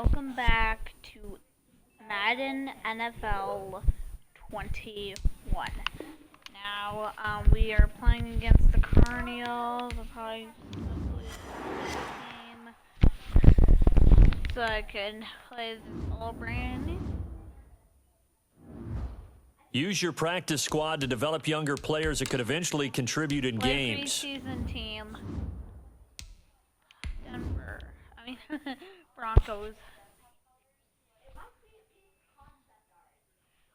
welcome back to Madden NFL 21. Now, we are playing against the Cardinals. I'll probably game so I can play this all brand new. Use your practice squad to develop younger players that could eventually contribute in games. Preseason team. Broncos.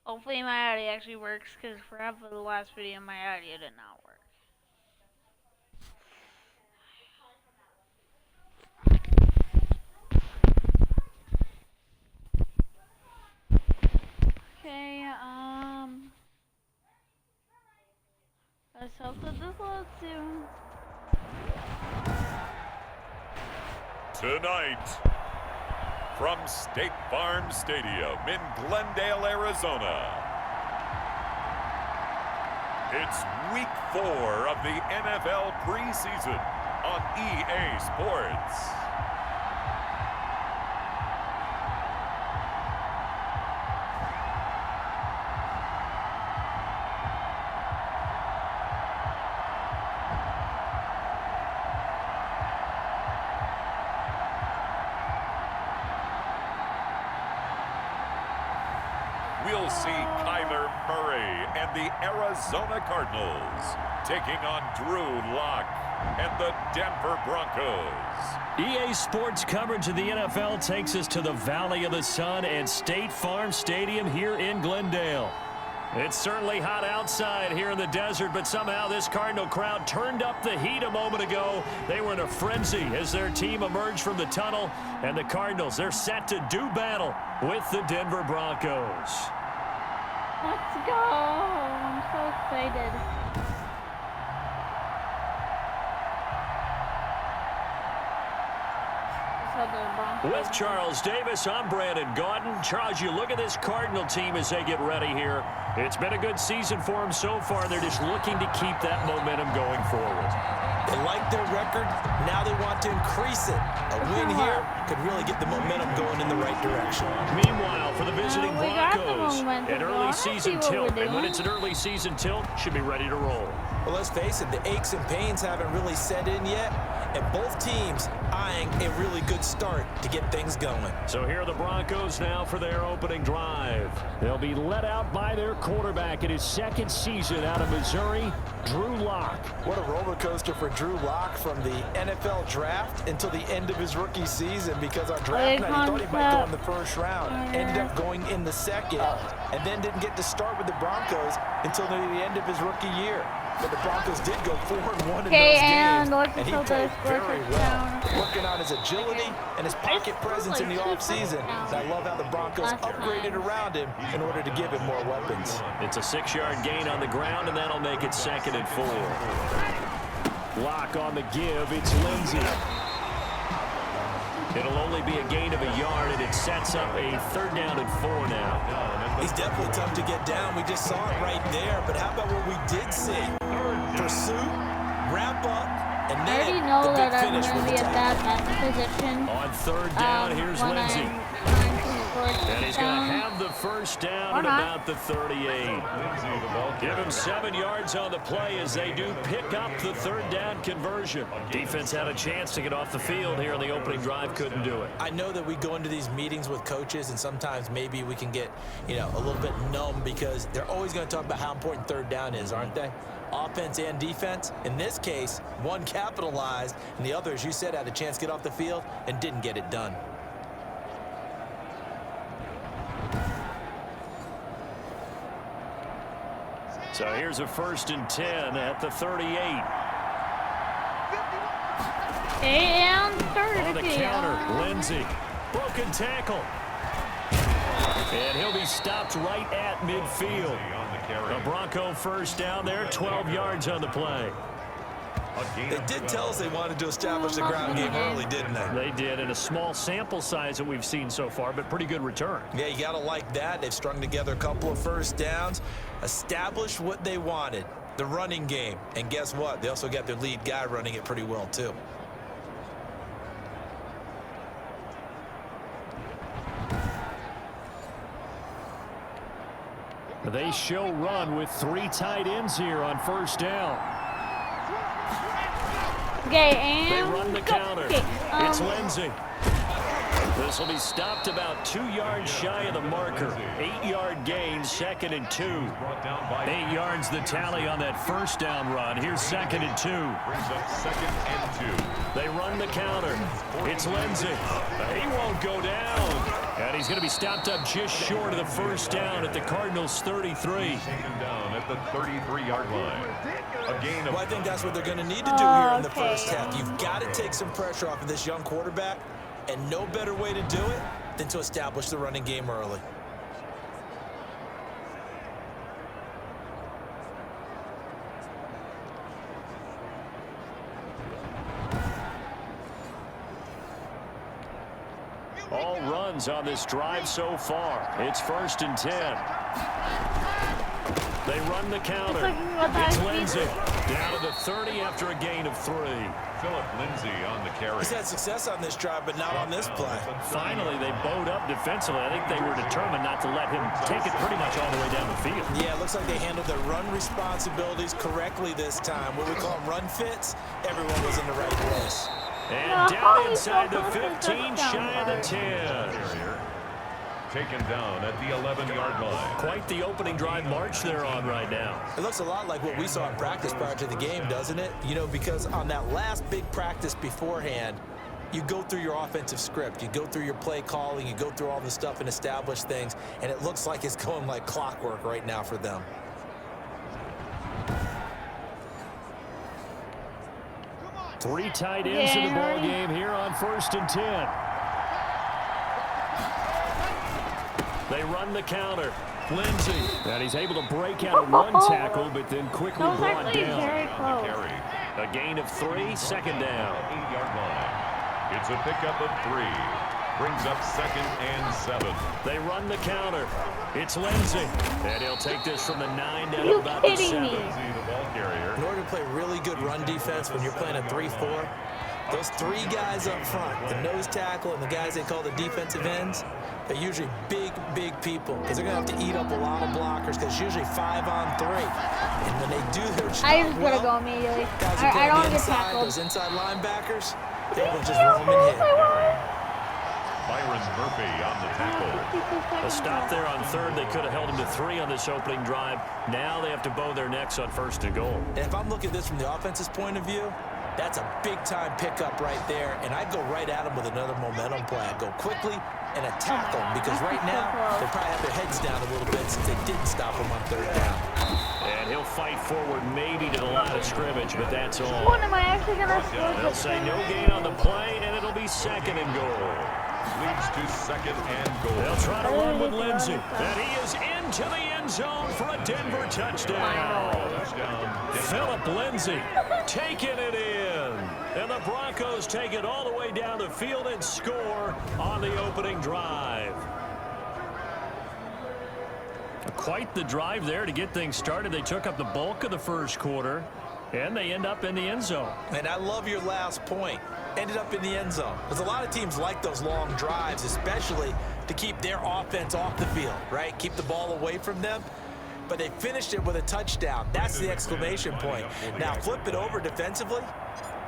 Hopefully my audio actually works, because for half of the last video my audio did not work. Okay, let's hope that this loads soon. Tonight, from State Farm Stadium in Glendale, Arizona, it's Week 4 of the NFL preseason on EA Sports. We'll see Kyler Murray and the Arizona Cardinals taking on Drew Lock and the Denver Broncos. EA Sports coverage of the NFL takes us to the Valley of the Sun and State Farm Stadium here in Glendale. It's certainly hot outside here in the desert, but somehow this Cardinal crowd turned up the heat a moment ago. They were in a frenzy as their team emerged from the tunnel, and the Cardinals, they're set to do battle with the Denver Broncos. Let's go! I'm so excited. With Charles Davis, I'm Brandon Gaudin. Charles, you look at this Cardinal team as they get ready here. It's been a good season for them so far. They're just looking to keep that momentum going forward. They like their record. Now they want to increase it. A win here could really get the momentum going in the right direction. Meanwhile, for the visiting Broncos, an early season tilt. And when it's an early season tilt, should be ready to roll. Well, let's face it, the aches and pains haven't really set in yet, and both teams eyeing a really good start to get things going. So here are the Broncos now for their opening drive. They'll be led out by their quarterback in his second season out of Missouri, Drew Lock. What a roller coaster for Drew Lock from the NFL draft until the end of his rookie season, because on draft night he thought he might go in the first round, ended up going in the second, and then didn't get to start with the Broncos until near the end of his rookie year. But the Broncos did go 4-1 in those games, and he played very well, working on his agility and his pocket presence in the offseason. And I love how the Broncos upgraded around him in order to give him more weapons. It's a 6-yard gain on the ground, and that'll make it 2nd and 4. Lock on the give. It's Lindsey. It'll only be a gain of a yard, and it sets up a 3rd down and 4 now. He's definitely tough to get down. We just saw it right there. But how about what we did see? Pursuit, wrap up, and then the big finish with the tackle. Position. On 3rd down, here's Lindsey. And he's going to have the 1st down at about the 38. Give him 7 yards on the play as they do pick up the 3rd down conversion. Defense had a chance to get off the field here in the opening drive, couldn't do it. I know that we go into these meetings with coaches, and sometimes maybe we can get, a little bit numb, because they're always going to talk about how important 3rd down is, aren't they? Offense and defense. In this case, one capitalized, and the other, as you said, had a chance to get off the field and didn't get it done. So here's a 1st and 10 at the 38. And on the counter, Lindsey. Broken tackle. And he'll be stopped right at midfield. A Bronco 1st down there, 12 yards on the play. They did tell us they wanted to establish the ground game early, didn't they? They did, in a small sample size that we've seen so far, but pretty good return. Yeah, you got to like that. They've strung together a couple of 1st downs, established what they wanted, the running game. And guess what? They also got their lead guy running it pretty well, too. They show run with 3 tight ends here on first down. Okay, and They run the counter. Okay, It's Lindsey. This will be stopped about 2 yards shy of the marker. 8-yard gain, 2nd and 2. 8 yards the tally on that first down run. Here's 2nd and 2. Brings up 2nd and 2. They run the counter. It's Lindsey. He won't go down. And he's going to be stopped up just short of the first down at the Cardinals' 33. Taken down at the 33-yard line. A gain of... Well, I think that's what they're going to need to do here in the first half. You've got to take some pressure off of this young quarterback, and no better way to do it than to establish the running game early. All runs on this drive so far. It's 1st and 10. They run the counter. It's Lindsey. Down to the 30 after a gain of 3. Philip Lindsey on the carry. He's had success on this drive, but not on this play. Finally, they bowed up defensively. I think they were determined not to let him take it pretty much all the way down the field. Yeah, it looks like they handled their run responsibilities correctly this time. What we call them run fits, everyone was in the right place. And down inside the 15, shy of the 10. Taken down at the 11-yard line. Quite the opening drive march they're on right now. It looks a lot like what we saw in practice prior to the game, doesn't it? You know, because on that last big practice beforehand, you go through your offensive script, you go through your play calling, you go through all the stuff and establish things, and it looks like it's going like clockwork right now for them. Three tight ends in the ball game here on 1st and 10. They run the counter. Lindsey. And he's able to break out of one tackle, but then quickly brought down. Very close. A gain of 3, 2nd down. 8-yard line. It's a pickup of 3. Brings up 2nd and 7. They run the counter. It's Lindsey. And he'll take this from the 9 down to You about the kidding 7. me? The ball carrier. In order to play really good run defense when you're playing a 3-4, those 3 guys up front, the nose tackle and the guys they call the defensive ends, they're usually big people because they're going to have to eat up a lot of blockers because it's usually 5 on 3. And when they do their job I just gotta go well, immediately. guys who I play don't the get inside, tackled. those inside linebackers, they will just roam and hit. Byron Murphy on the tackle. A stop there on 3rd. They could have held him to 3 on this opening drive. Now they have to bow their necks on 1st and goal. And if I'm looking at this from the offense's point of view, that's a big-time pickup right there, and I'd go right at them with another momentum play. I'd go quickly and attack them because right now they probably have their heads down a little bit since they didn't stop them on 3rd down. And he'll fight forward maybe to the line of scrimmage, but that's all. What am I actually gonna score? They'll say no gain on the play, and it'll be 2nd and goal. Leads to 2nd and goal. They'll try to run with Lindsey. And he is into the end zone for a Denver touchdown. Philip Lindsey taking it in. And the Broncos take it all the way down the field and score on the opening drive. Quite the drive there to get things started. They took up the bulk of the first quarter, and they end up in the end zone. And I love your last point. Ended up in the end zone. Because a lot of teams like those long drives, especially to keep their offense off the field, right? Keep the ball away from them. But they finished it with a touchdown. That's the exclamation point. Now flip it over defensively.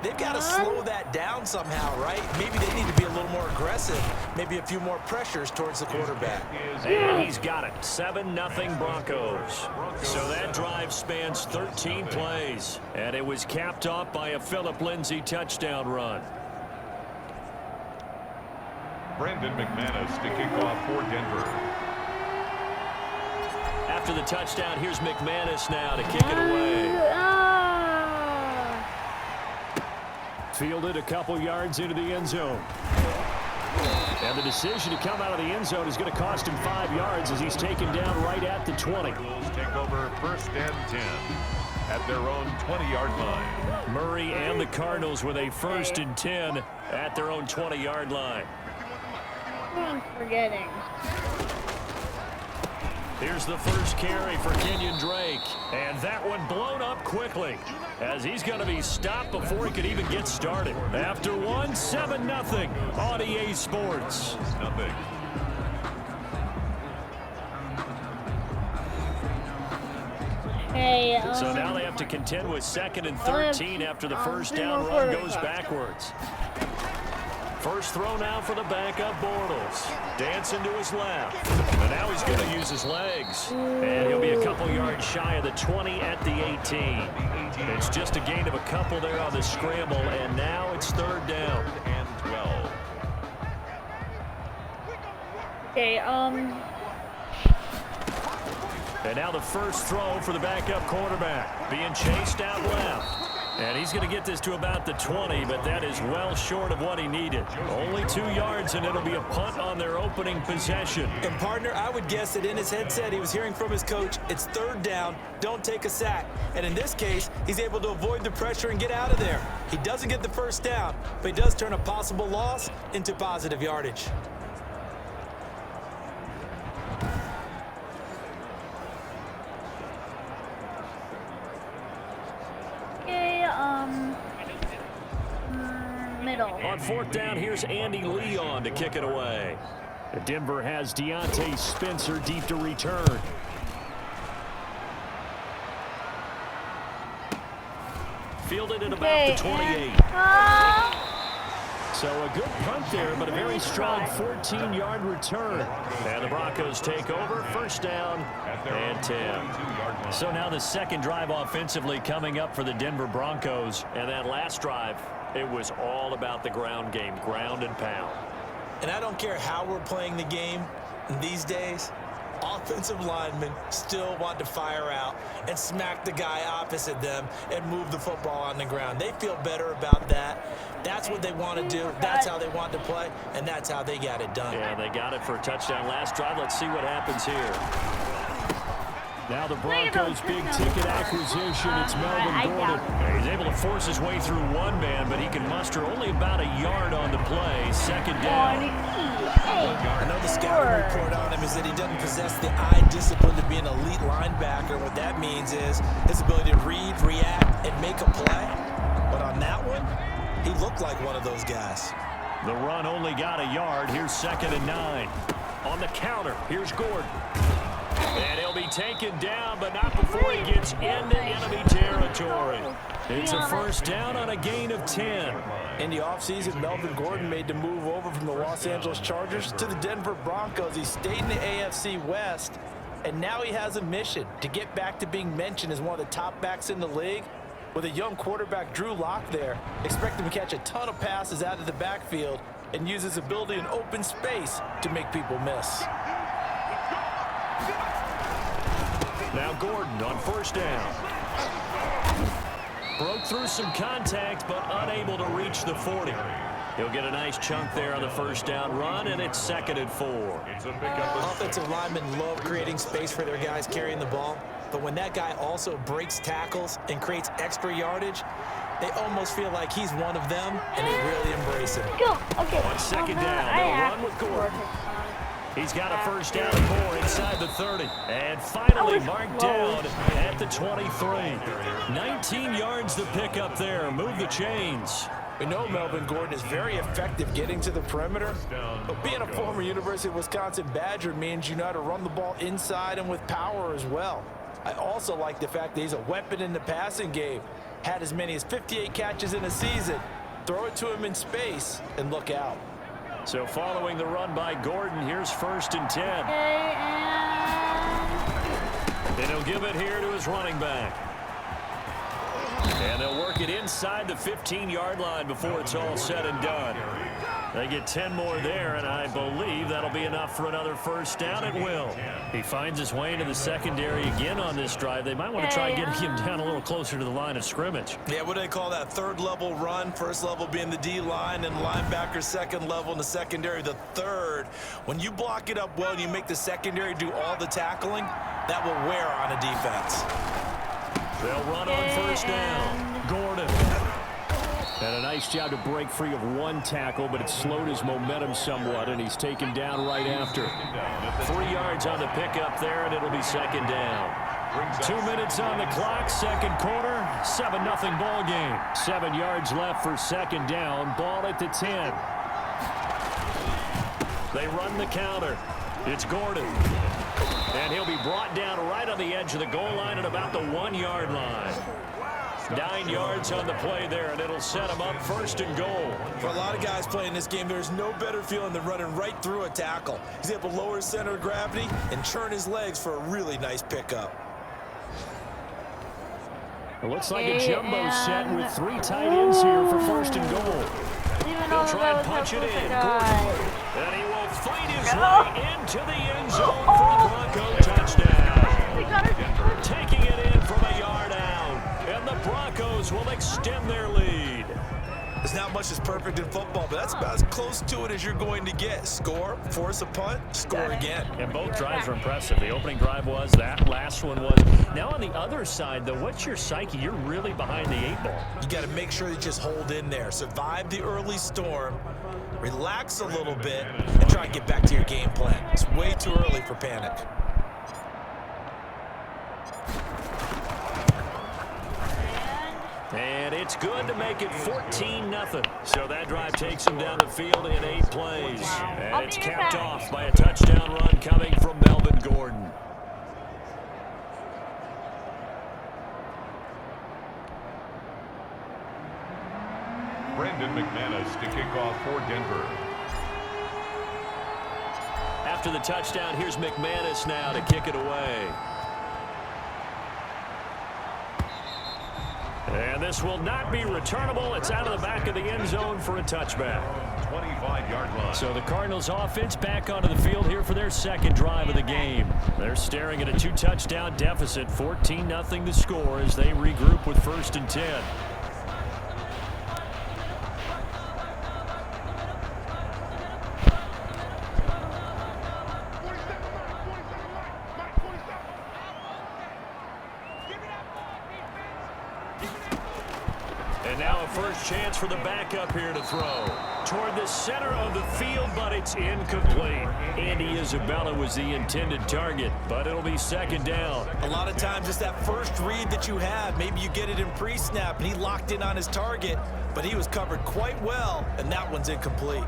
They've got to slow that down somehow, right? Maybe they need to be a little more aggressive. Maybe a few more pressures towards the quarterback. And he's got it. 7-0 Broncos. So that drive spans 13 plays. And it was capped off by a Philip Lindsey touchdown run. Brandon McManus to kick off for Denver. After the touchdown, here's McManus now to kick it away. Fielded a couple yards into the end zone. And the decision to come out of the end zone is going to cost him 5 yards as he's taken down right at the 20. Bulls take over 1st and 10 at their own 20-yard line. Murray and the Cardinals with a 1st and 10 at their own 20-yard line. I'm forgetting. Here's the first carry for Kenyon Drake. And that one blown up quickly as he's going to be stopped before he could even get started. After 7-0 on EA Sports. Nothing. So now they have to contend with 2nd and 13 after the first down run goes backwards. First throw now for the backup Bortles. Dancing to his left. And now he's going to use his legs. And he'll be a couple yards shy of the 20 at the 18. It's just a gain of a couple there on the scramble, and now it's 3rd down and 12. Okay, And now the first throw for the backup quarterback. Being chased out left. And he's going to get this to about the 20, but that is well short of what he needed. Only 2 yards, and it'll be a punt on their opening possession. And, partner, I would guess that in his headset he was hearing from his coach, it's 3rd down, don't take a sack. And in this case, he's able to avoid the pressure and get out of there. He doesn't get the first down, but he does turn a possible loss into positive yardage. middle. On 4th down, here's Andy Leon to kick it away. Denver has Deontay Spencer deep to return. Fielded at about the 28. So a good punt there, but a very strong 14-yard return. And the Broncos take over, 1st down and 10. So now the 2nd drive offensively coming up for the Denver Broncos. And that last drive, it was all about the ground game, ground and pound. And I don't care how we're playing the game these days, offensive linemen still want to fire out and smack the guy opposite them and move the football on the ground. They feel better about that. That's what they want to do. That's how they want to play, and that's how they got it done. Yeah, they got it for a touchdown last drive. Let's see what happens here. Now the Broncos' big-ticket acquisition, it's Melvin Gordon. He's able to force his way through one man, but he can muster only about a yard on the play. 2nd down. I know the scouting report on him is that he doesn't possess the eye discipline to be an elite linebacker. What that means is his ability to read, react, and make a play. But on that one, he looked like one of those guys. The run only got a yard. Here's 2nd and 9. On the counter, here's Gordon. And he'll be taken down, but not before he gets into enemy territory. It's a 1st down on a gain of 10. In the offseason, Melvin Gordon made the move over from the Los Angeles Chargers to the Denver Broncos. He stayed in the AFC West, and now he has a mission to get back to being mentioned as one of the top backs in the league. With a young quarterback, Drew Lock, there, expect him to catch a ton of passes out of the backfield and use his ability in open space to make people miss. Now Gordon on 1st down. Broke through some contact, but unable to reach the 40. He'll get a nice chunk there on the 1st down run, and it's 2nd and 4. Offensive linemen love creating space for their guys carrying the ball, but when that guy also breaks tackles and creates extra yardage, they almost feel like he's one of them, and they really embrace him. Okay. On 2nd down, they'll run with Gordon. He's got a 1st down and more inside the 30. And finally marked down at the 23. 19 yards to pick up there. Move the chains. We know Melvin Gordon is very effective getting to the perimeter, but being a former University of Wisconsin Badger means you know how to run the ball inside and with power as well. I also like the fact that he's a weapon in the passing game. Had as many as 58 catches in a season. Throw it to him in space and look out. So following the run by Gordon, here's 1st and 10. And he'll give it here to his running back. And they'll work it inside the 15-yard line before it's all said and done. They get 10 more there, and I believe that'll be enough for another 1st down. It will. He finds his way into the secondary again on this drive. They might want to try getting him down a little closer to the line of scrimmage. Yeah, what do they call that? 3rd level run. 1st level being the D-line, and linebacker 2nd level, and the secondary the 3rd. When you block it up well and you make the secondary do all the tackling, that will wear on a defense. They'll run on 1st down. Gordon. And a nice job to break free of one tackle, but it slowed his momentum somewhat, and he's taken down right after. 3 yards on the pickup there, and it'll be 2nd down. 2 minutes on the clock, 2nd quarter, 7-0 ball game. 7 yards left for 2nd down, ball at the 10. They run the counter. It's Gordon. And he'll be brought down right on the edge of the goal line at about the 1-yard line. 9 yards on the play there, and it'll set him up 1st and goal. For a lot of guys playing this game, there's no better feeling than running right through a tackle. He's able to lower his center of gravity and churn his legs for a really nice pickup. It looks like a jumbo set with 3 tight ends here for 1st and goal. He'll try and punch it in. And he will fight his way into the end zone for a Bronco touchdown. Taking it in from a yard out. And the Broncos will extend their lead. There's not much that's perfect in football, but that's about as close to it as you're going to get. Score, force a punt, score again. And both drives were impressive. The opening drive was, that last one was. Now on the other side, though, what's your psyche? You're really behind the 8 ball. You got to make sure you just hold in there. Survive the early storm, relax a little bit, and try and get back to your game plan. It's way too early for panic. And it's good to make it 14-0. So that drive takes him down the field in 8 plays. And it's capped off by a touchdown run coming from Melvin Gordon. Brandon McManus to kick off for Denver. After the touchdown, here's McManus now to kick it away. And this will not be returnable. It's out of the back of the end zone for a touchback. 25-yard line. So the Cardinals offense back onto the field here for their 2nd drive of the game. They're staring at a 2-touchdown deficit, 14-0 the score as they regroup with 1st and 10. And now a first chance for the backup here to throw. Toward the center of the field, but it's incomplete. Andy Isabella was the intended target, but it'll be 2nd down. A lot of times it's that first read that you have. Maybe you get it in pre-snap, and he locked in on his target, but he was covered quite well, and that one's incomplete.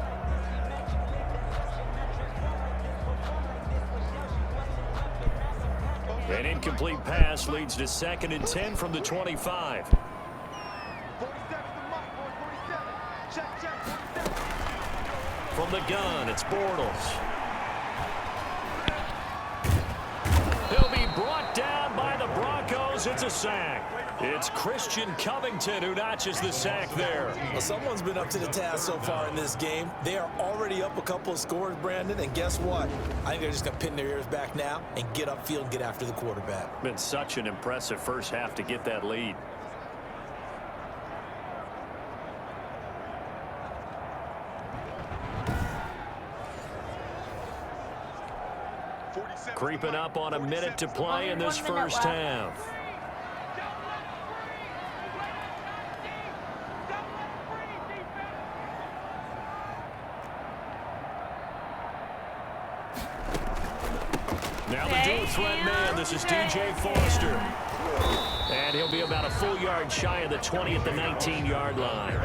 An incomplete pass leads to 2nd and 10 from the 25. From the gun, it's Bortles. He'll be brought down by the Broncos. It's a sack. It's Christian Covington who notches the sack there. Well, someone's been up to the task so far in this game. They are already up a couple of scores, Brandon, and guess what? I think they're just going to pin their ears back now and get upfield and get after the quarterback. Been such an impressive first half to get that lead. Creeping up on a minute to play in this first half. Now the dual threat man, this is DJ Foster. And he'll be about a full yard shy of the 20 at the 19-yard line.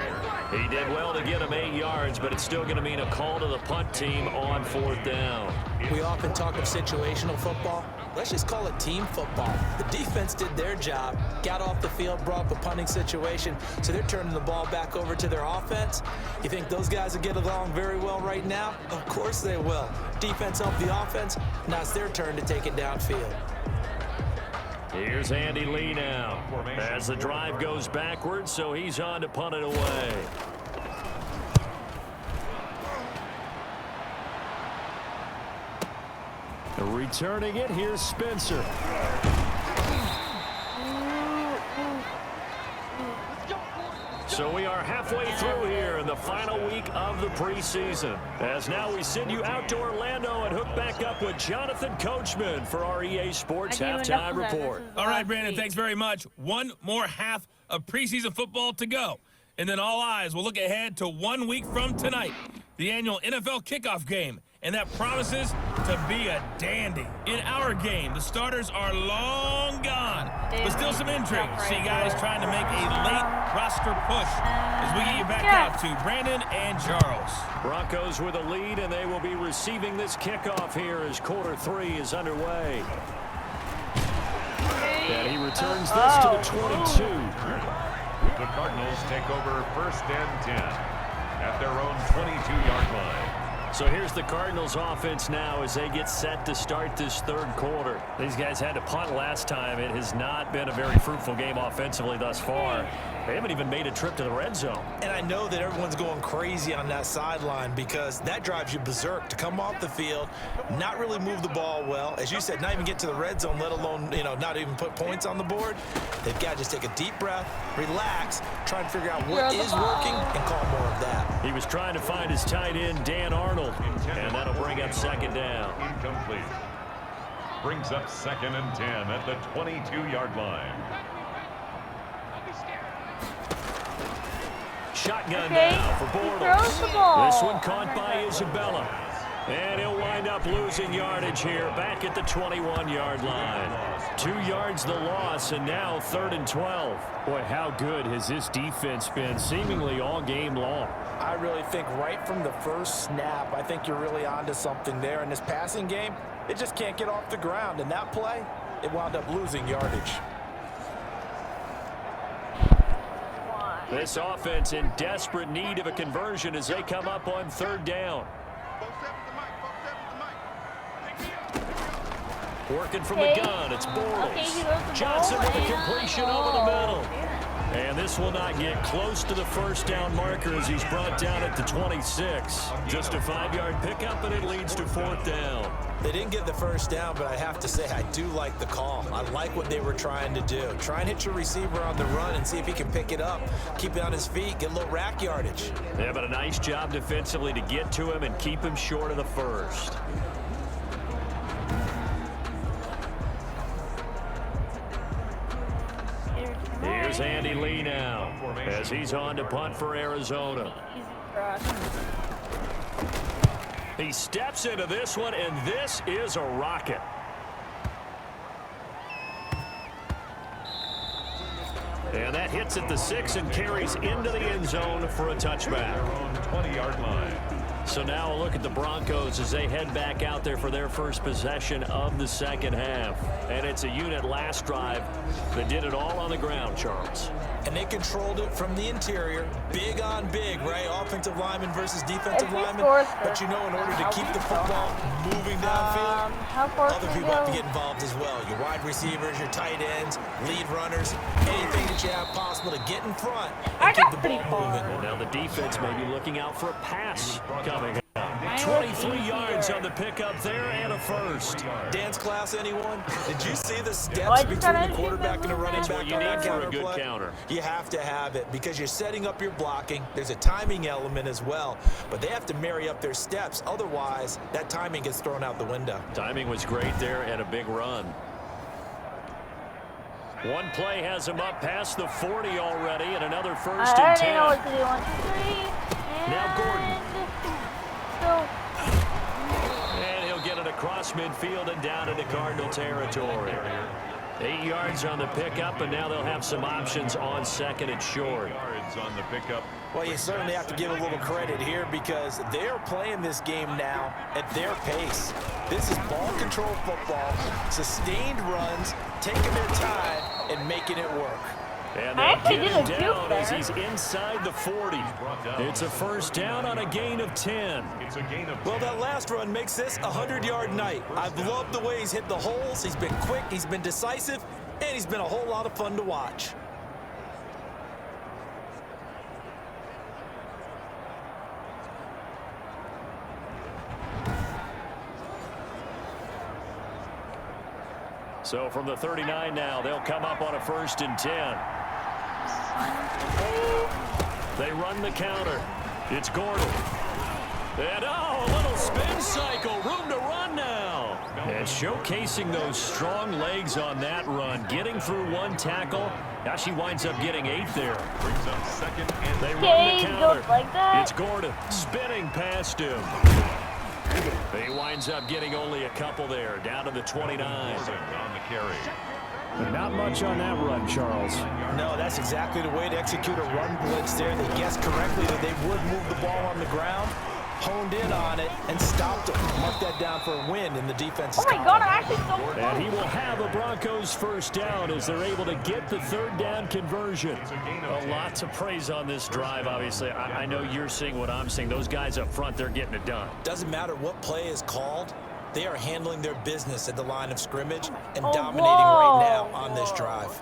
He did well to get him 8 yards, but it's still going to mean a call to the punt team on 4th down. We often talk of situational football. Let's just call it team football. The defense did their job, got off the field, brought up a punting situation, so they're turning the ball back over to their offense. You think those guys will get along very well right now? Of course they will. Defense helped the offense. Now it's their turn to take it downfield. Here's Andy Lee now as the drive goes backwards, so he's on to punt it away. Returning it, here's Spencer. So we are halfway through here in the final week of the preseason. As now we send you out to Orlando and hook back up with Jonathan Coachman for our EA Sports Halftime Report. All right, Brandon, thanks very much. One more half of preseason football to go. And then all eyes will look ahead to 1 week from tonight, the annual NFL kickoff game. and that promises to be a dandy. In our game, the starters are long gone, but still some intrigue. See guys trying to make a late roster push as we get you back out to Brandon and Charles. Broncos with a lead, and they will be receiving this kickoff here as quarter 3 is underway. And he returns this to the 22. The Cardinals take over 1st and 10 at their own 22-yard line. So here's the Cardinals offense now as they get set to start this 3rd quarter. These guys had to punt last time. It has not been a very fruitful game offensively thus far. They haven't even made a trip to the red zone. And I know that everyone's going crazy on that sideline because that drives you berserk to come off the field, not really move the ball well. As you said, not even get to the red zone, let alone, not even put points on the board. They've got to just take a deep breath, relax, try and figure out what is working and call more of that. He was trying to find his tight end, Dan Arnold, and that'll bring up 2nd down. Incomplete. Brings up 2nd and 10 at the 22-yard line. Shotgun now for Bortles. This one caught by Isabella. And he'll wind up losing yardage here back at the 21-yard line. 2 yards the loss, and now 3rd and 12. Boy, how good has this defense been seemingly all game long? I really think right from the first snap, I think you're really onto something there. In this passing game, it just can't get off the ground. And that play, it wound up losing yardage. This offense in desperate need of a conversion as they come up on 3rd down. Working from the gun, it's Bortles. Johnson with the completion over the middle. And this will not get close to the 1st down marker as he's brought down at the 26. Just a 5-yard pickup, and it leads to 4th down. They didn't get the 1st down, but I have to say I do like the call. I like what they were trying to do. Try and hit your receiver on the run and see if he can pick it up, keep it on his feet, get a little rack yardage. Yeah, but a nice job defensively to get to him and keep him short of the 1st. Here's Andy Lee now as he's on to punt for Arizona. He steps into this one, and this is a rocket. And that hits at the 6 and carries into the end zone for a touchback. 20-yard line. So now a look at the Broncos as they head back out there for their first possession of the 2nd half. And it's a unit last drive that did it all on the ground, Charles. And they controlled it from the interior. Big on big, right? Offensive lineman versus defensive lineman. But in order to keep the football moving downfield, other people have to get involved as well. Your wide receivers, your tight ends, lead runners, anything that you have possible to get in front and keep the ball moving. Now the defense may be looking out for a pass coming up. 23 yards on the pickup there and a 1st. Dance class, anyone? Did you see the steps between the quarterback and the running back? What you need for a good counter. You have to have it because you're setting up your blocking. There's a timing element as well, but they have to marry up their steps. Otherwise, that timing gets thrown out the window. Timing was great there and a big run. One play has him up past the 40 already, and another 1st and 10. Know what to do. 1, 2, 3. Now Gordon. Go. And he'll get it across midfield and down into Cardinal territory. 8 yards on the pickup, and now they'll have some options on 2nd and short. Yards on the pickup. Well, you certainly have to give a little credit here because they're playing this game now at their pace. This is ball control football, sustained runs, taking their time and making it work. And they get him down as he's inside the 40. It's a 1st down on a gain of 10. It's a gain of 10. Well, that last run makes this a 100-yard night. I've loved the way he's hit the holes. He's been quick, he's been decisive, and he's been a whole lot of fun to watch. So from the 39 now, they'll come up on a 1st and 10. They run the counter. It's Gordon. And a little spin cycle. Room to run now. And showcasing those strong legs on that run. Getting through one tackle. Now she winds up getting 8 there. Brings up 2nd and they run the counter. Like that. It's Gordon spinning past him. He winds up getting only a couple there, down to the 29. On the carry. Not much on that run, Charles. No, that's exactly the way to execute a run blitz there. They guessed correctly that they would move the ball on the ground, honed in on it, and stopped them. Mark that down for a win in the defense's Oh my God, I'm actually so close. And he will have a Broncos first down as they're able to get the third down conversion. A lot to praise on this drive, obviously. I know you're seeing what I'm seeing. Those guys up front, they're getting it done. Doesn't matter what play is called. They are handling their business at the line of scrimmage and Oh, dominating whoa. right now on this drive.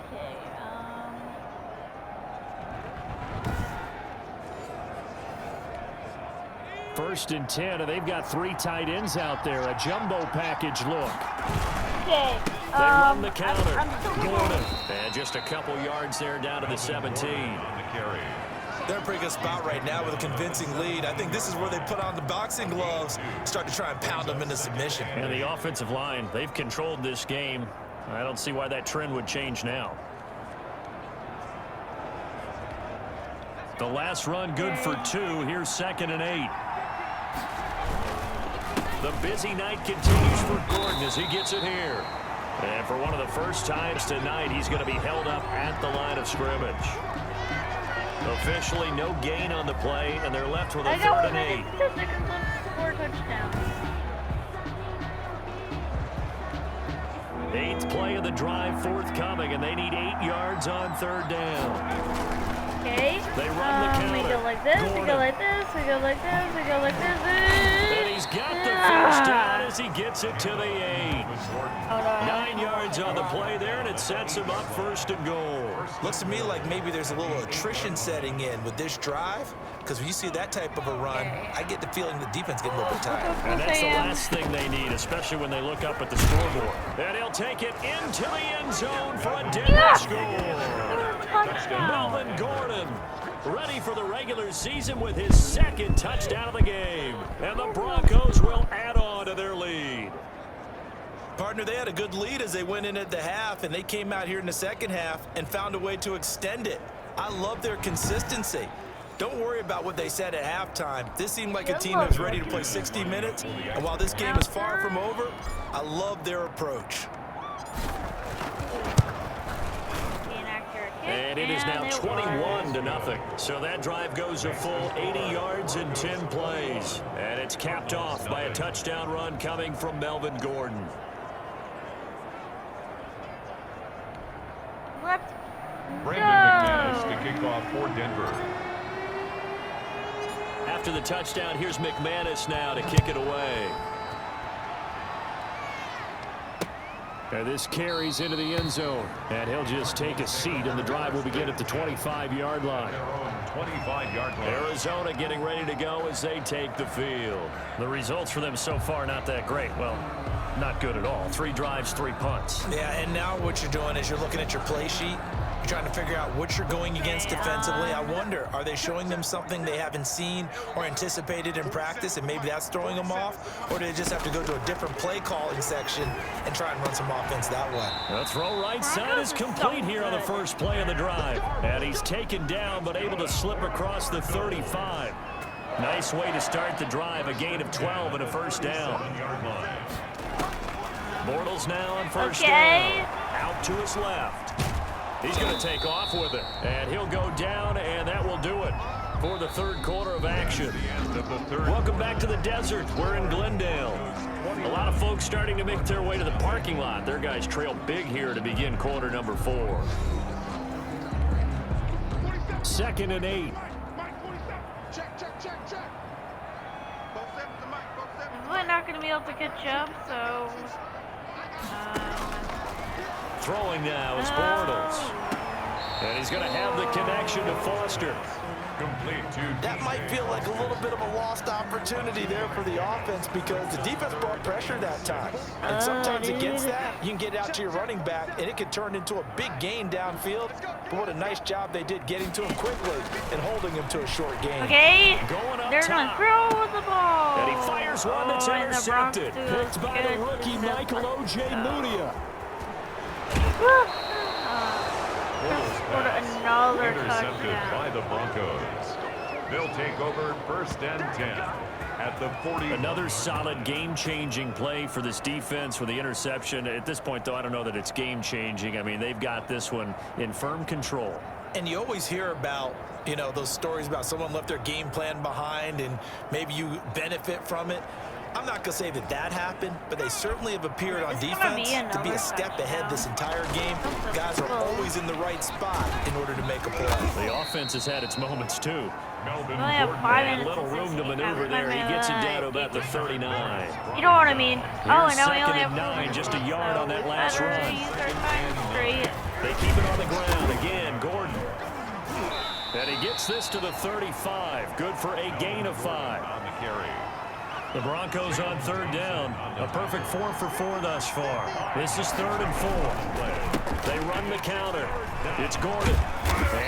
First and 10, and they've got 3 tight ends out there. A jumbo package look. Okay. They run the counter. I'm so Gordon. And just a couple yards there down to the 17. On the carry. They're in a pretty good spot right now with a convincing lead. I think this is where they put on the boxing gloves, start to try and pound them into submission. And the offensive line, they've controlled this game. I don't see why that trend would change now. The last run good for 2. Here's 2nd and 8. The busy night continues for Gordon as he gets it here. And for one of the first times tonight, he's going to be held up at the line of scrimmage. Officially no gain on the play, and they're left with a 3rd and 8. 4 touchdowns. 8th play of the drive forthcoming, and they need 8 yards on 3rd down. Okay. They run the counter. We go like this, we Gordon. go like this, we go like this, we go like this. And he's got the first down as he gets it to the 8. Hold on. 9 yards on the play there, and it sets him up 1st and goal. Looks to me like maybe there's a little attrition setting in with this drive, because when you see that type of a run, I get the feeling the defense getting a little bit tired. And that's the last thing they need, especially when they look up at the scoreboard. And he'll take it into the end zone for a Denver score. Melvin Gordon ready for the regular season with his 2nd touchdown of the game. And the Broncos will add on to their lead. Partner, they had a good lead as they went in at the half, and they came out here in the second half and found a way to extend it. I love their consistency. Don't worry about what they said at halftime. This seemed like a team that was ready to play 60 minutes, and while this game is far from over, I love their approach. And it is now 21-0. So that drive goes a full 80 yards in 10 plays. And it's capped off by a touchdown run coming from Melvin Gordon. Left. Brandon McManus to kick off for Denver. After the touchdown, here's McManus now to kick it away. And this carries into the end zone. And he'll just take a seat, and the drive will begin at the 25-yard line. 25-yard line. Arizona getting ready to go as they take the field. The results for them so far not that great. Well, not good at all. 3 drives, 3 punts. Yeah, and now what you're doing is you're looking at your play sheet. You're trying to figure out what you're going against defensively. I wonder, are they showing them something they haven't seen or anticipated in practice, and maybe that's throwing them off? Or do they just have to go to a different play calling section and try and run some offense that way? The throw right side is complete here on the first play of the drive. And he's taken down but able to slip across the 35. Nice way to start the drive. A gain of 12 and a first down. Bortles now on first down. Out to his left. He's going to take off with it. And he'll go down, and that will do it for the 3rd quarter of action. Welcome back to the desert. We're in Glendale. A lot of folks starting to make their way to the parking lot. Their guys trail big here to begin quarter number 4. 2nd and 8. We're not going to be able to catch up, so... Throwing now is Bortles. And he's going to have the connection to Foster. Complete to That might feel like a little bit of a lost opportunity there for the offense because the defense brought pressure that time. And sometimes against that, you can get out to your running back, and it could turn into a big gain downfield. But what a nice job they did getting to him quickly and holding him to a short gain. Okay, Going up they're top. going to throw the ball. And he fires one that's and the intercepted. Broncos Picked by get the rookie, the Michael first O.J. down. Mudia. Scored another intercepted touchdown. by the Broncos. They'll take over 1st and 10 at the 40. Another solid game-changing play for this defense with the interception. At this point, though, I don't know that it's game-changing. I mean, they've got this one in firm control. And you always hear about, you know, those stories about someone left their game plan behind and maybe you benefit from it. I'm not going to say that that happened, but they certainly have appeared on defense to be a step ahead this entire game. Guys are always in the right spot in order to make a play. The offense has had its moments, too. Melvin only have Gordon. 5 And a minutes. little room to maneuver there. He gets it down to about the 39. You know what I mean? Oh, Here's and now we only second have and 9, just a yard on that last better run. use our time straight. They keep it on the ground again. Gordon. And he gets this to the 35. Good for a gain of 5. On the carry. The Broncos on third down. A perfect 4 for 4 thus far. This is 3rd and 4. They run the counter. It's Gordon.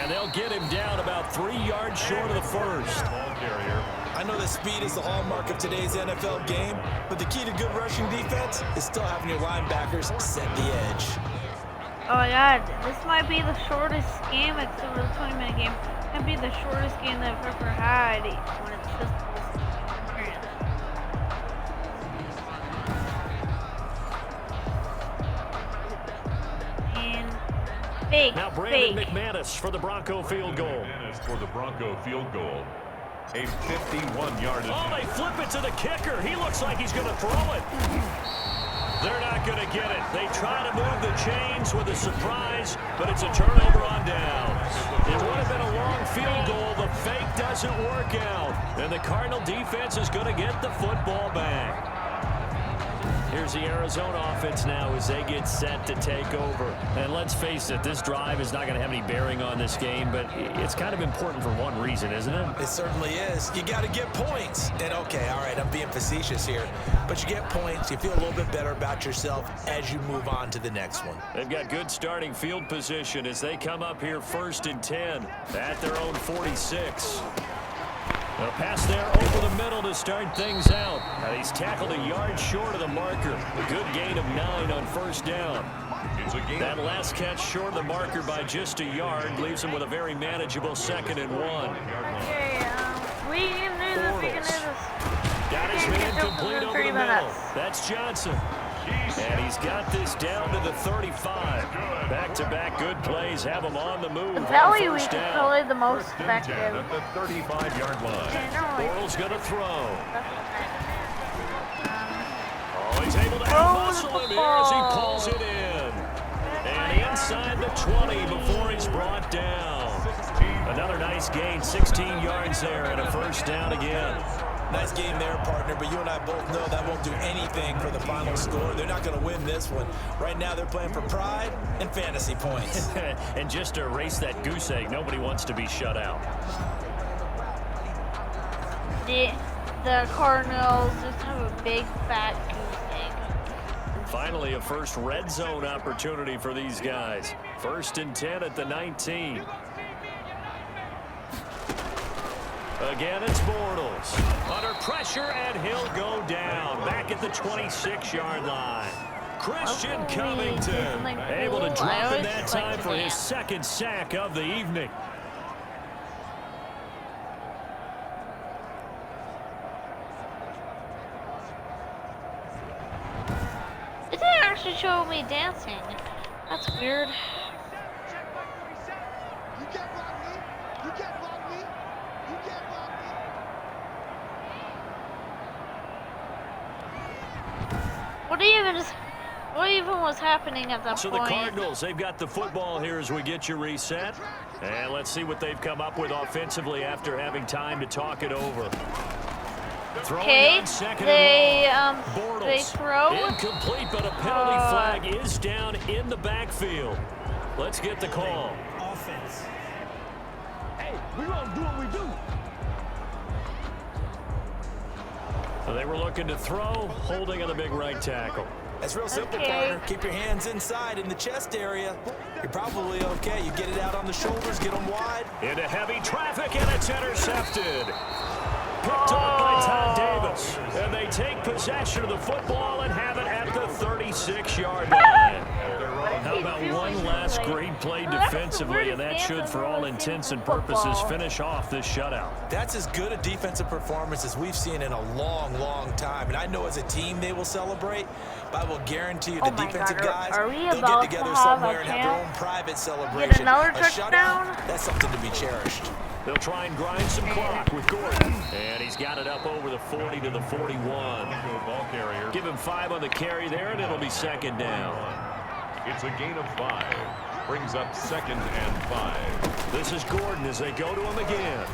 And they'll get him down about 3 yards short of the first. Ball carrier. I know that speed is the hallmark of today's NFL game, but the key to good rushing defense is still having your linebackers set the edge. Oh my god, this might be the shortest game except for the 20-minute game. It might be the shortest game that I've ever had when it's just this experience. And fake, Now Brandon fake. McManus for the Bronco field goal. Dennis for the Bronco field goal. A 51-yard Oh, they flip it to the kicker. He looks like he's going to throw it. They're not going to get it. They try to move the chains with a surprise, but it's a turnover on downs. It would have been a long field goal. The fake doesn't work out, and the Cardinal defense is going to get the football back. Here's the Arizona offense now as they get set to take over. And let's face it, this drive is not going to have any bearing on this game, but it's kind of important for one reason, isn't it? It certainly is. You got to get points. And okay, all right, I'm being facetious here, but you get points, you feel a little bit better about yourself as you move on to the next one. They've got good starting field position as they come up here 1st and 10 at their own 46. A pass there over the middle to start things out. He's tackled a yard short of the marker. A good gain of 9 on 1st down. It's a gain. That last catch short of the marker by just a yard leaves him with a very manageable 2nd and 1. Okay, we can do this, we can do this. Got his man complete over the middle. That's Johnson. And he's got this down to the 35. Back-to-back good plays have him on the move. Valley on Week 1st is down. probably the most 1st and 10 effective. at the 35-yard line. Bortles going to throw. Um, Oh, he's able to out-muscle him here as he pulls it in. And inside the 20 before he's brought down. Another nice gain, 16 yards there and a 1st down again. Nice game there, partner, but you and I both know that won't do anything for the final score. They're not going to win this one. Right now, they're playing for pride and fantasy points. And just to erase that goose egg, nobody wants to be shut out. the Cardinals just have a big fat goose egg. Finally, a first red zone opportunity for these guys. 1st and 10 at the 19. Again, it's Bortles. Under pressure, and he'll go down. Back at the 26-yard line. Christian Covington able to drop in that time for his 2nd sack of the evening. It didn't actually show me dancing. That's weird. What even was happening at that point? So the Cardinals, they've got the football here as we get you reset. And let's see what they've come up with offensively after having time to talk it over. Okay, they throw. Incomplete, but a penalty flag is down in the backfield. Let's get the call. Offense. Hey, we're going to do what we do. So they were looking to throw, holding on the big right tackle. That's real simple, partner. Keep your hands inside in the chest area. You're probably okay. You get it out on the shoulders, get them wide. Into heavy traffic, and it's intercepted. Picked up by Todd Davis. And they take possession of the football and have it at the 36-yard line. How about one last great play defensively, and that should, for all intents and purposes, finish off this shutout. That's as good a defensive performance as we've seen in a long, long time. And I know as a team they will celebrate, but I will guarantee you the defensive guys, they'll get together somewhere and have their own private celebration. Get another a touchdown? Shutout, that's something to be cherished. They'll try and grind some clock with Gordon. And he's got it up over the 40 to the 41. Ball carrier. Give him 5 on the carry there, and it'll be second down. It's a gain of 5. Brings up 2nd and 5. This is Gordon as they go to him again.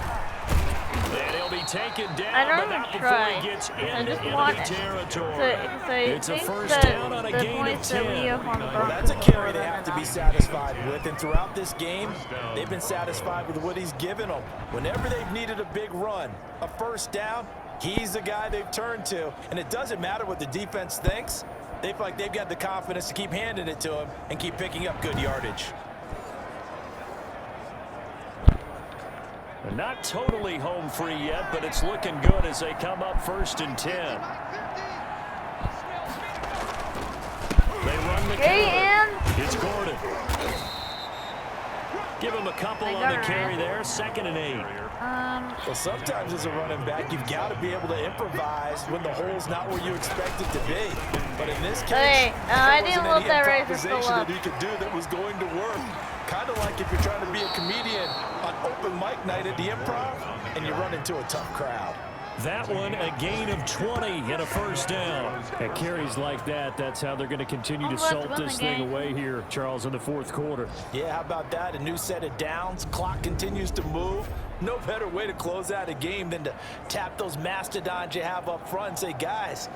And he'll be taken down, I don't but not even before try. he gets I into just enemy want territory. It's a first down on a gain of 10. Well, that's a carry they have to be satisfied with, and throughout this game, they've been satisfied with what he's given them. Whenever they've needed a big run, a first down, he's the guy they've turned to, and it doesn't matter what the defense thinks. They feel like they've got the confidence to keep handing it to him and keep picking up good yardage. They're not totally home free yet, but it's looking good as they come up 1st and 10. They run the counter. It's Gordon. Give him a couple on the carry there. 2nd and 8. Well, sometimes as a running back, you've got to be able to improvise when the hole's not where you expect it to be. But in this case, I there didn't wasn't look that any right for so improvisation long. that he could do that was going to work. Kind of like if you're trying to be a comedian on open mic night at the Improv and you run into a tough crowd. That one, a gain of 20 and a first down. At carries like that, that's how they're going to continue to salt this thing away here, Charles, in the 4th quarter. Yeah, how about that? A new set of downs. Clock continues to move. No better way to close out a game than to tap those mastodons you have up front and say, guys,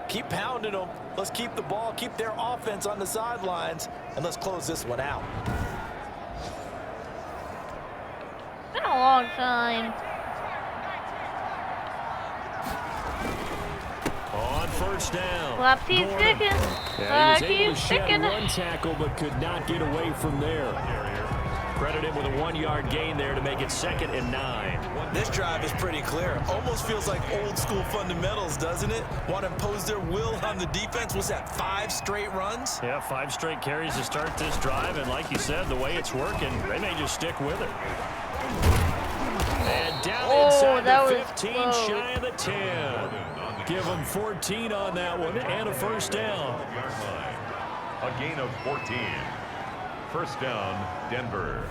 keep pounding them. Let's keep the ball, keep their offense on the sidelines, and let's close this one out. It's been a long time. On first down. Flap keeps sticking. Yeah, he was able to shed one tackle, but could not get away from there. Credit him with a 1-yard gain there to make it 2nd and 9. This drive is pretty clear. Almost feels like old school fundamentals, doesn't it? Want to impose their will on the defense. Was that 5 straight runs? Yeah, 5 straight carries to start this drive, and like you said, the way it's working, they may just stick with it. And down inside the 15, shy of the 10. Give them 14 on that one, and a first down. A gain of 14. First down, Denver.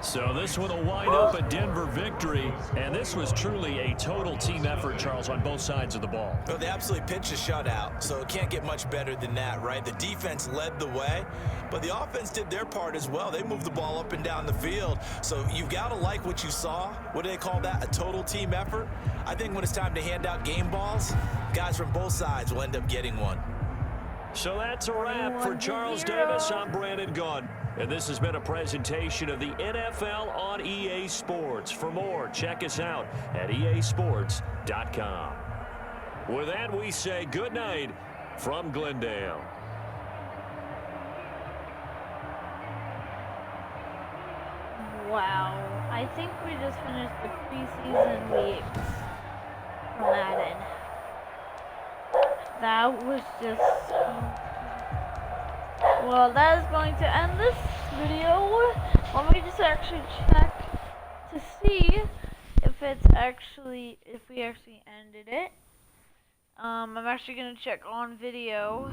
So this one will wind up a Denver victory, and this was truly a total team effort, Charles, on both sides of the ball. Well, they absolutely pitched a shutout, so it can't get much better than that, right? The defense led the way, but the offense did their part as well. They moved the ball up and down the field, so you've got to like what you saw. What do they call that? A total team effort? I think when it's time to hand out game balls, guys from both sides will end up getting one. So that's a wrap for Charles Davis. I'm Brandon Gaudin. And this has been a presentation of the NFL on EA Sports. For more, check us out at easports.com. With that, we say good night from Glendale. Wow. I think we just finished the preseason week for Madden. That was just... Well, that is going to end this video. Let me just actually check to see if we actually ended it. I'm actually going to check on video.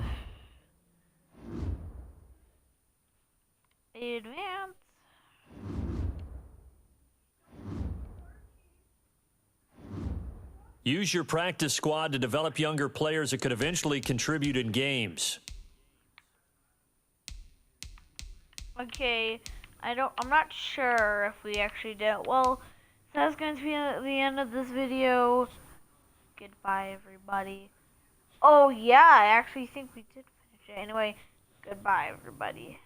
Advance. Use your practice squad to develop younger players that could eventually contribute in games. Okay, I'm not sure if we actually did. Well, that's going to be the end of this video. Goodbye, everybody. Oh, yeah, I actually think we did finish it. Anyway, goodbye, everybody.